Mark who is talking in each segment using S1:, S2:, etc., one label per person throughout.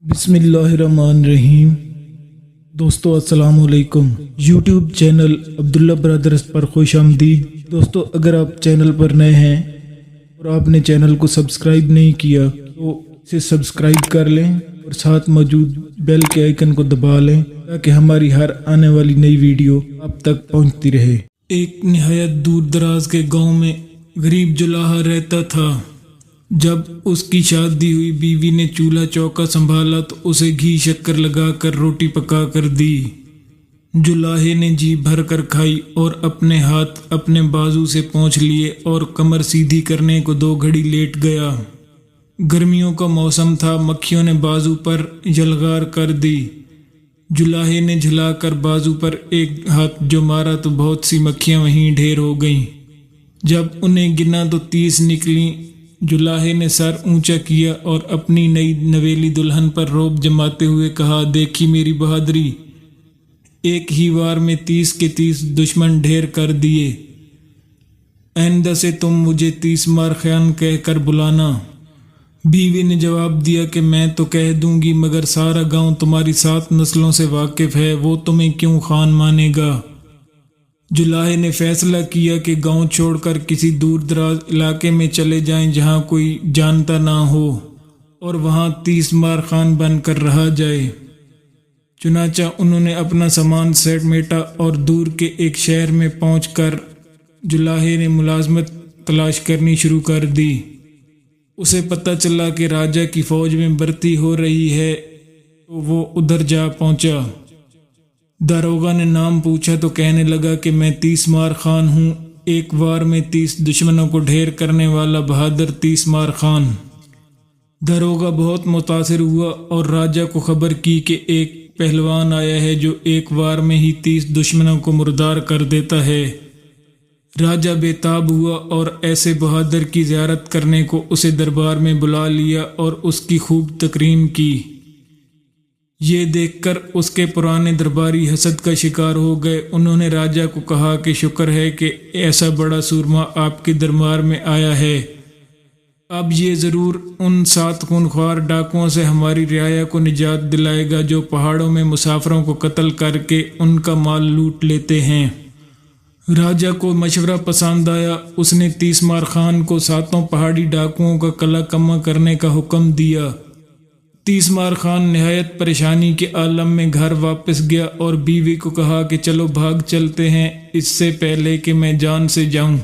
S1: بسم اللہ الرحمن الرحیم۔ دوستو السلام علیکم۔ یوٹیوب چینل عبداللہ برادرز پر خوش آمدید۔ دوستو اگر آپ چینل پر نئے ہیں اور آپ نے چینل کو سبسکرائب نہیں کیا تو اسے سبسکرائب کر لیں اور ساتھ موجود بیل کے آئیکن کو دبا لیں تاکہ ہماری ہر آنے والی نئی ویڈیو آپ تک پہنچتی رہے۔ ایک نہایت دور دراز کے گاؤں میں غریب جلاہا رہتا تھا۔ جب اس کی شادی ہوئی، بیوی نے چولہا چوکا سنبھالا تو اسے گھی شکر لگا کر روٹی پکا کر دی۔ جلاہے نے جی بھر کر کھائی اور اپنے ہاتھ اپنے بازو سے پونچھ لیے اور کمر سیدھی کرنے کو 2 گھڑی لیٹ گیا۔ گرمیوں کا موسم تھا، مکھیوں نے بازو پر یلغار کر دی۔ جلاہے نے جھلا کر بازو پر ایک ہاتھ جو مارا تو بہت سی مکھیاں وہیں ڈھیر ہو گئیں۔ جب انہیں گنا تو 30 نکلیں۔ جلاہے نے سر اونچا کیا اور اپنی نئی نویلی دلہن پر روب جماتے ہوئے کہا، دیکھی میری بہادری، ایک ہی وار میں 30 کے 30 دشمن ڈھیر کر دیے۔ آئندہ سے تم مجھے 30 مار خان کہہ کر بلانا۔ بیوی نے جواب دیا کہ میں تو کہہ دوں گی، مگر سارا گاؤں تمہاری 7 نسلوں سے واقف ہے، وہ تمہیں کیوں خان مانے گا؟ جلاہے نے فیصلہ کیا کہ گاؤں چھوڑ کر کسی دور دراز علاقے میں چلے جائیں جہاں کوئی جانتا نہ ہو اور وہاں 30 مار خان بن کر رہا جائے۔ چنانچہ انہوں نے اپنا سامان سمیٹا اور دور کے ایک شہر میں پہنچ کر جلاہے نے ملازمت تلاش کرنی شروع کر دی۔ اسے پتہ چلا کہ راجہ کی فوج میں بھرتی ہو رہی ہے تو وہ ادھر جا پہنچا۔ داروغہ نے نام پوچھا تو کہنے لگا کہ میں 30 مار خان ہوں، ایک وار میں 30 دشمنوں کو ڈھیر کرنے والا بہادر 30 مار خان۔ داروغہ بہت متاثر ہوا اور راجہ کو خبر کی کہ ایک پہلوان آیا ہے جو ایک وار میں ہی 30 دشمنوں کو مردار کر دیتا ہے۔ راجہ بے تاب ہوا اور ایسے بہادر کی زیارت کرنے کو اسے دربار میں بلا لیا اور اس کی خوب تکریم کی۔ یہ دیکھ کر اس کے پرانے درباری حسد کا شکار ہو گئے۔ انہوں نے راجہ کو کہا کہ شکر ہے کہ ایسا بڑا سورما آپ کے دربار میں آیا ہے، اب یہ ضرور ان 7 خونخوار ڈاکوؤں سے ہماری رعایا کو نجات دلائے گا جو پہاڑوں میں مسافروں کو قتل کر کے ان کا مال لوٹ لیتے ہیں۔ راجہ کو مشورہ پسند آیا۔ اس نے 30 مار خان کو 7 پہاڑی ڈاکوؤں کا قلعہ کما کرنے کا حکم دیا۔ 30 مار خان نہایت پریشانی کے عالم میں گھر واپس گیا اور بیوی کو کہا کہ چلو بھاگ چلتے ہیں اس سے پہلے کہ میں جان سے جاؤں۔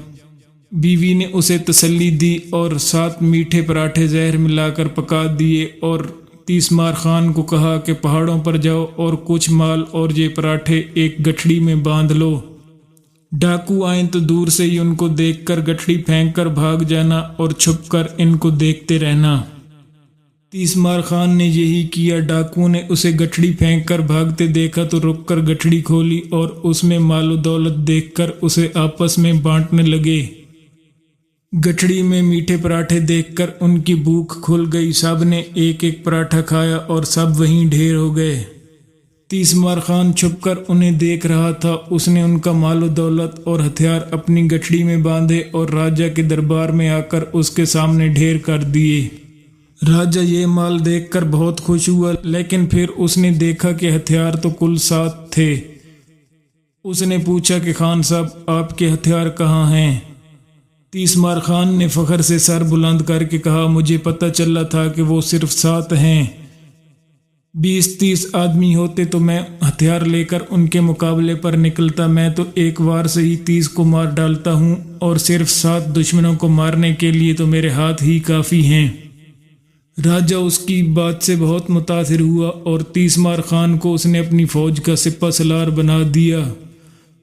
S1: بیوی نے اسے تسلی دی اور 7 میٹھے پراٹھے زہر ملا کر پکا دیے اور 30 مار خان کو کہا کہ پہاڑوں پر جاؤ اور کچھ مال اور یہ پراٹھے ایک گٹھڑی میں باندھ لو۔ ڈاکو آئیں تو دور سے ہی ان کو دیکھ کر گٹھڑی پھینک کر بھاگ جانا اور چھپ کر ان کو دیکھتے رہنا۔ 30 مار خان نے یہی کیا۔ ڈاکو نے اسے گٹھڑی پھینک کر بھاگتے دیکھا تو رک کر گٹھڑی کھولی اور اس میں مال و دولت دیکھ کر اسے آپس میں بانٹنے لگے۔ گٹھڑی میں میٹھے پراٹھے دیکھ کر ان کی بھوک کھل گئی، سب نے ایک ایک پراٹھا کھایا اور سب وہیں ڈھیر ہو گئے۔ 30 مار خان چھپ کر انہیں دیکھ رہا تھا۔ اس نے ان کا مال و دولت اور ہتھیار اپنی گٹھڑی میں باندھے اور راجہ کے دربار میں آ کر اس کے سامنے ڈھیر کر دیے۔ راجہ یہ مال دیکھ کر بہت خوش ہوا، لیکن پھر اس نے دیکھا کہ ہتھیار تو کل 7 تھے۔ اس نے پوچھا کہ خان صاحب آپ کے ہتھیار کہاں ہیں؟ 30 مار خان نے فخر سے سر بلند کر کے کہا، مجھے پتہ چلا تھا کہ وہ صرف 7 ہیں، 20-30 آدمی ہوتے تو میں ہتھیار لے کر ان کے مقابلے پر نکلتا، میں تو ایک وار سے ہی 30 کو مار ڈالتا ہوں اور صرف 7 دشمنوں کو مارنے کے لیے تو میرے ہاتھ ہی کافی ہیں۔ راجہ اس کی بات سے بہت متاثر ہوا اور 30 مار خان کو اس نے اپنی فوج کا سپہ سالار بنا دیا۔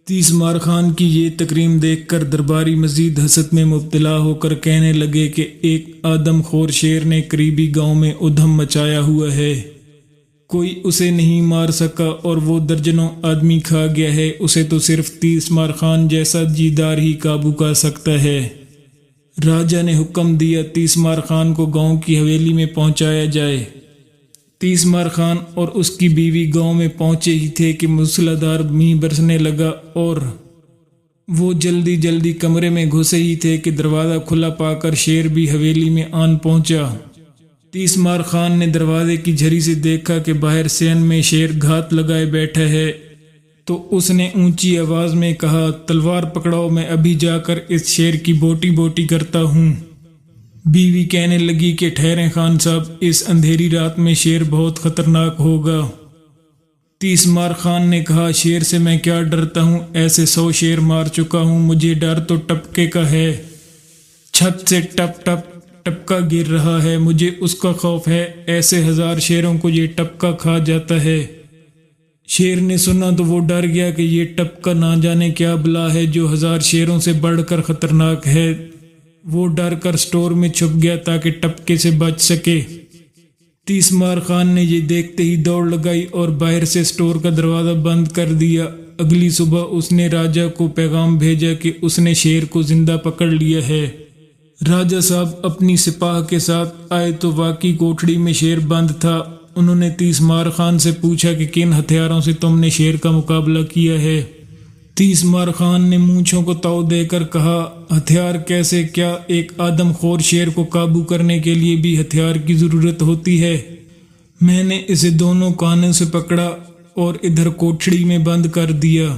S1: 30 مار خان کی یہ تکریم دیکھ کر درباری مزید حسد میں مبتلا ہو کر کہنے لگے کہ ایک آدم خور شیر نے قریبی گاؤں میں ادھم مچایا ہوا ہے، کوئی اسے نہیں مار سکا اور وہ درجنوں آدمی کھا گیا ہے، اسے تو صرف 30 مار خان جیسا جیدار ہی قابو کر سکتا ہے۔ راجہ نے حکم دیا 30 مار خان کو گاؤں کی حویلی میں پہنچایا جائے۔ 30 مار خان اور اس کی بیوی گاؤں میں پہنچے ہی تھے کہ موسلادھار مینہ برسنے لگا اور وہ جلدی کمرے میں گھسے ہی تھے کہ دروازہ کھلا پا کر شیر بھی حویلی میں آن پہنچا۔ تیسمار خان نے دروازے کی جھری سے دیکھا کہ باہر صحن میں شیر گھات لگائے بیٹھا ہے، تو اس نے اونچی آواز میں کہا، تلوار پکڑاؤ، میں ابھی جا کر اس شیر کی بوٹی بوٹی کرتا ہوں۔ بیوی کہنے لگی کہ ٹھہریں خان صاحب، اس اندھیری رات میں شیر بہت خطرناک ہوگا۔ تیسمار خان نے کہا، شیر سے میں کیا ڈرتا ہوں، ایسے 100 شیر مار چکا ہوں، مجھے ڈر تو ٹپکے کا ہے، چھت سے ٹپ ٹپ ٹپکا گر رہا ہے، مجھے اس کا خوف ہے، ایسے 1000 شیروں کو یہ ٹپکا کھا جاتا ہے۔ شیر نے سنا تو وہ ڈر گیا کہ یہ ٹپکا نہ جانے کیا بلا ہے جو 1000 شیروں سے بڑھ کر خطرناک ہے۔ وہ ڈر کر سٹور میں چھپ گیا تاکہ ٹپکے سے بچ سکے۔ تیسمار خان نے یہ دیکھتے ہی دوڑ لگائی اور باہر سے سٹور کا دروازہ بند کر دیا۔ اگلی صبح اس نے راجہ کو پیغام بھیجا کہ اس نے شیر کو زندہ پکڑ لیا ہے۔ راجہ صاحب اپنی سپاہ کے ساتھ آئے تو واقعی کوٹھڑی میں شیر بند تھا۔ انہوں نے تیسمار خان سے پوچھا کہ کن ہتھیاروں سے تم نے شیر کا مقابلہ کیا ہے؟ تیسمار خان نے مونچھوں کو تاؤ دے کر کہا، ہتھیار کیسے، کیا ایک آدم خور شیر کو قابو کرنے کے لیے بھی ہتھیار کی ضرورت ہوتی ہے؟ میں نے اسے دونوں کانوں سے پکڑا اور ادھر کوٹھڑی میں بند کر دیا۔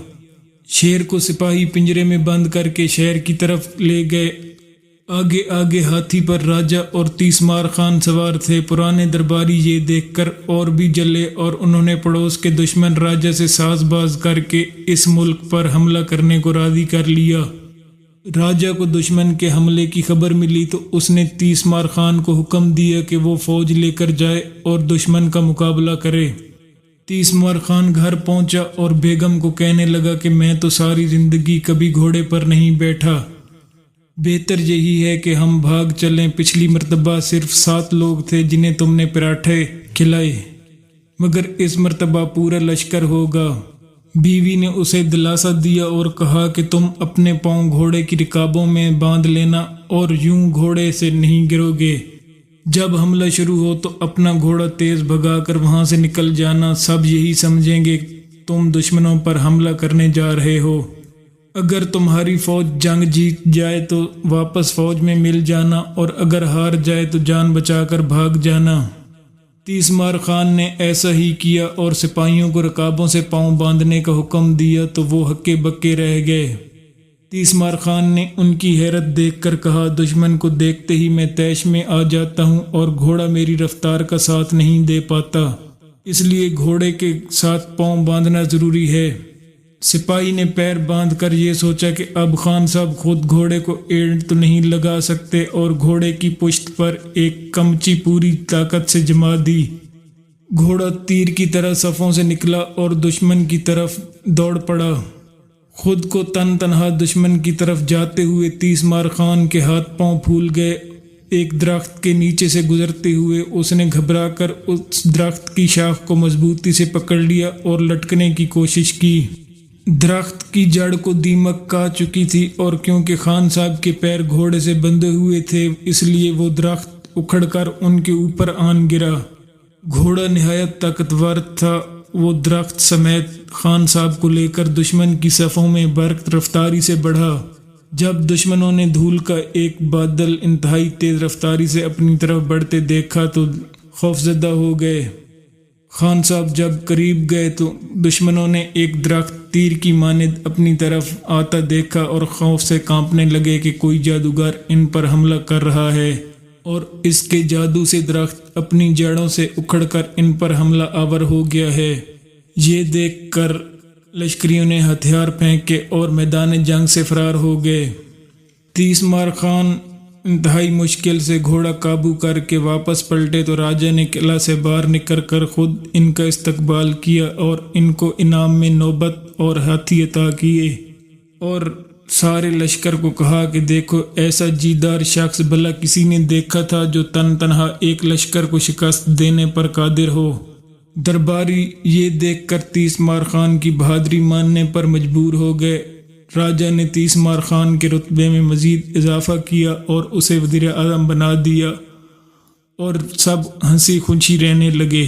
S1: شیر کو سپاہی پنجرے میں بند کر کے شہر کی طرف لے گئے۔ آگے آگے ہاتھی پر راجہ اور تیسمار خان سوار تھے۔ پرانے درباری یہ دیکھ کر اور بھی جلے اور انہوں نے پڑوس کے دشمن راجہ سے ساز باز کر کے اس ملک پر حملہ کرنے کو راضی کر لیا۔ راجہ کو دشمن کے حملے کی خبر ملی تو اس نے تیسمار خان کو حکم دیا کہ وہ فوج لے کر جائے اور دشمن کا مقابلہ کرے۔ تیسمار خان گھر پہنچا اور بیگم کو کہنے لگا کہ میں تو ساری زندگی کبھی گھوڑے پر نہیں بیٹھا، بہتر یہی ہے کہ ہم بھاگ چلیں۔ پچھلی مرتبہ صرف 7 لوگ تھے جنہیں تم نے پراٹھے کھلائے، مگر اس مرتبہ پورا لشکر ہوگا۔ بیوی نے اسے دلاسا دیا اور کہا کہ تم اپنے پاؤں گھوڑے کی رکابوں میں باندھ لینا اور یوں گھوڑے سے نہیں گرو گے۔ جب حملہ شروع ہو تو اپنا گھوڑا تیز بھگا کر وہاں سے نکل جانا، سب یہی سمجھیں گے تم دشمنوں پر حملہ کرنے جا رہے ہو۔ اگر تمہاری فوج جنگ جیت جائے تو واپس فوج میں مل جانا، اور اگر ہار جائے تو جان بچا کر بھاگ جانا۔ تیسمار خان نے ایسا ہی کیا اور سپاہیوں کو رکابوں سے پاؤں باندھنے کا حکم دیا تو وہ ہکے بکے رہ گئے۔ تیسمار خان نے ان کی حیرت دیکھ کر کہا، دشمن کو دیکھتے ہی میں طیش میں آ جاتا ہوں اور گھوڑا میری رفتار کا ساتھ نہیں دے پاتا، اس لیے گھوڑے کے ساتھ پاؤں باندھنا ضروری ہے۔ سپاہی نے پیر باندھ کر یہ سوچا کہ اب خان صاحب خود گھوڑے کو ایڑ تو نہیں لگا سکتے، اور گھوڑے کی پشت پر ایک کمچی پوری طاقت سے جما دی۔ گھوڑا تیر کی طرح صفوں سے نکلا اور دشمن کی طرف دوڑ پڑا۔ خود کو تن تنہا دشمن کی طرف جاتے ہوئے تیسمار خان کے ہاتھ پاؤں پھول گئے۔ ایک درخت کے نیچے سے گزرتے ہوئے اس نے گھبرا کر اس درخت کی شاخ کو مضبوطی سے پکڑ لیا اور لٹکنے کی کوشش کی۔ درخت کی جڑ کو دیمک کھا چکی تھی، اور کیونکہ خان صاحب کے پیر گھوڑے سے بندھے ہوئے تھے اس لیے وہ درخت اکھڑ کر ان کے اوپر آن گرا۔ گھوڑا نہایت طاقتور تھا۔ وہ درخت سمیت خان صاحب کو لے کر دشمن کی صفوں میں برق رفتاری سے بڑھا۔ جب دشمنوں نے دھول کا ایک بادل انتہائی تیز رفتاری سے اپنی طرف بڑھتے دیکھا تو خوفزدہ ہو گئے۔ خان صاحب جب قریب گئے تو دشمنوں نے ایک درخت تیر کی مانند اپنی طرف آتا دیکھا اور خوف سے کانپنے لگے کہ کوئی جادوگر ان پر حملہ کر رہا ہے، اور اس کے جادو سے درخت اپنی جڑوں سے اکھڑ کر ان پر حملہ آور ہو گیا ہے۔ یہ دیکھ کر لشکریوں نے ہتھیار پھینکے اور میدان جنگ سے فرار ہو گئے۔ تیسمار خان انتہائی مشکل سے گھوڑا قابو کر کے واپس پلٹے تو راجہ نے قلعہ سے باہر نکل کر خود ان کا استقبال کیا اور ان کو انعام میں نوبت اور ہاتھی عطا کیے، اور سارے لشکر کو کہا کہ دیکھو، ایسا جیدار شخص بھلا کسی نے دیکھا تھا جو تن تنہا ایک لشکر کو شکست دینے پر قادر ہو۔ درباری یہ دیکھ کر تیسمار خان کی بہادری ماننے پر مجبور ہو گئے۔ راجہ نے تیسمار خان کے رتبے میں مزید اضافہ کیا اور اسے وزیر اعظم بنا دیا، اور سب ہنسی خوشی رہنے لگے۔